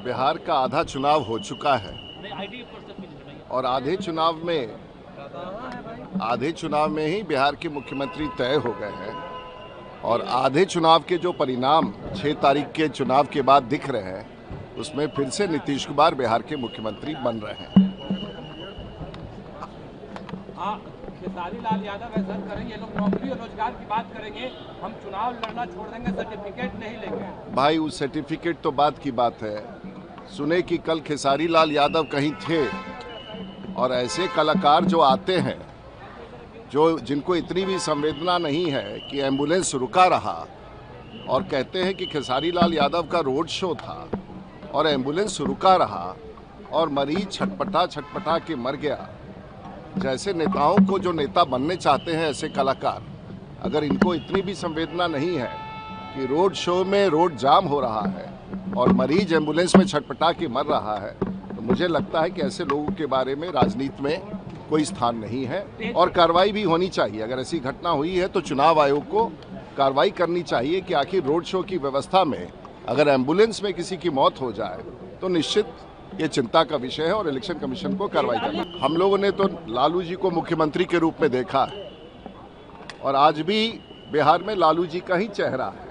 बिहार का आधा चुनाव हो चुका है और आधे चुनाव में ही बिहार के मुख्यमंत्री तय हो गए हैं और आधे चुनाव के जो परिणाम 6 तारीख के चुनाव के बाद दिख रहे हैं उसमें फिर से नीतीश कुमार बिहार के मुख्यमंत्री बन रहे हैं। खेसारी लाल यादव ऐसा करेंगे, लोग नौकरी और रोजगार की बात करेंगे, हम चुनाव लड़ना छोड़ देंगे, सर्टिफिकेट नहीं लेंगे। भाई उस सर्टिफिकेट तो बात की बात है। सुने कि कल खेसारी लाल यादव कहीं थे और ऐसे कलाकार जो आते हैं जिनको इतनी भी संवेदना नहीं है कि एम्बुलेंस रुका रहा और कहते हैं कि खेसारी लाल यादव का रोड शो था और एम्बुलेंस रुका रहा और मरीज छटपटा के मर गया। जैसे नेताओं को जो नेता बनने चाहते हैं ऐसे कलाकार, अगर इनको इतनी भी संवेदना नहीं है कि रोड शो में रोड जाम हो रहा है और मरीज एम्बुलेंस में छटपटा के मर रहा है, तो मुझे लगता है कि ऐसे लोगों के बारे में राजनीति में कोई स्थान नहीं है और कार्रवाई भी होनी चाहिए। अगर ऐसी घटना हुई है तो चुनाव आयोग को कार्रवाई करनी चाहिए कि आखिर रोड शो की व्यवस्था में अगर एम्बुलेंस में किसी की मौत हो जाए तो निश्चित ये चिंता का विषय है और इलेक्शन कमीशन को कार्रवाई करना। हम लोगों ने तो लालू जी को मुख्यमंत्री के रूप में देखा है और आज भी बिहार में लालू जी का ही चेहरा है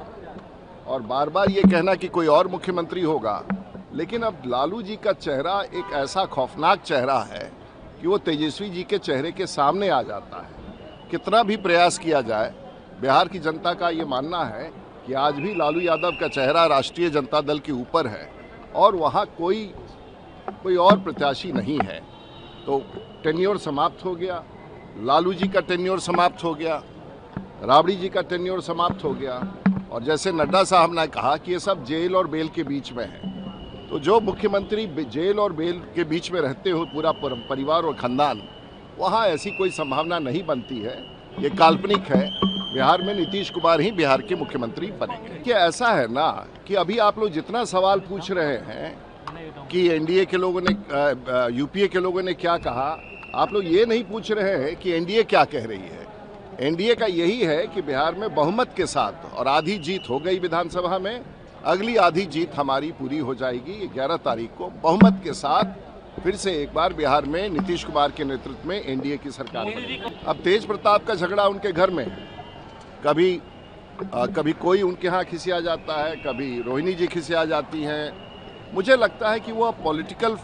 और बार बार ये कहना कि कोई और मुख्यमंत्री होगा, लेकिन अब लालू जी का चेहरा एक ऐसा खौफनाक चेहरा है कि वो तेजस्वी जी के चेहरे के सामने आ जाता है। कितना भी प्रयास किया जाए, बिहार की जनता का ये मानना है कि आज भी लालू यादव का चेहरा राष्ट्रीय जनता दल के ऊपर है और वहाँ कोई और प्रत्याशी नहीं है। तो टेन्योर समाप्त हो गया, लालू जी का टेन्योर समाप्त हो गया, राबड़ी जी का टेन्योर समाप्त हो गया और जैसे नड्डा साहब ने कहा कि ये सब जेल और बेल के बीच में है। तो जो मुख्यमंत्री जेल और बेल के बीच में रहते हो पूरा परिवार और खानदान, वहाँ ऐसी कोई संभावना नहीं बनती है, ये काल्पनिक है। बिहार में नीतीश कुमार ही बिहार के मुख्यमंत्री बनेंगे। क्या ऐसा है ना कि अभी आप लोग जितना सवाल पूछ रहे हैं कि एनडीए के लोगों ने यूपीए के लोगों ने क्या कहा, आप लोग ये नहीं पूछ रहे हैं कि एनडीए क्या कह रही है। एनडीए का यही है कि बिहार में बहुमत के साथ और आधी जीत हो गई विधानसभा में, अगली आधी जीत हमारी पूरी हो जाएगी 11 तारीख को बहुमत के साथ फिर से एक बार बिहार में नीतीश कुमार के नेतृत्व में एनडीए की सरकार बनेगी। अब तेज प्रताप का झगड़ा उनके घर में, कभी कोई उनके यहाँ खिसिया जाता है, कभी रोहिणी जी खिसिया जाती हैं। मुझे लगता है कि वो पॉलिटिकल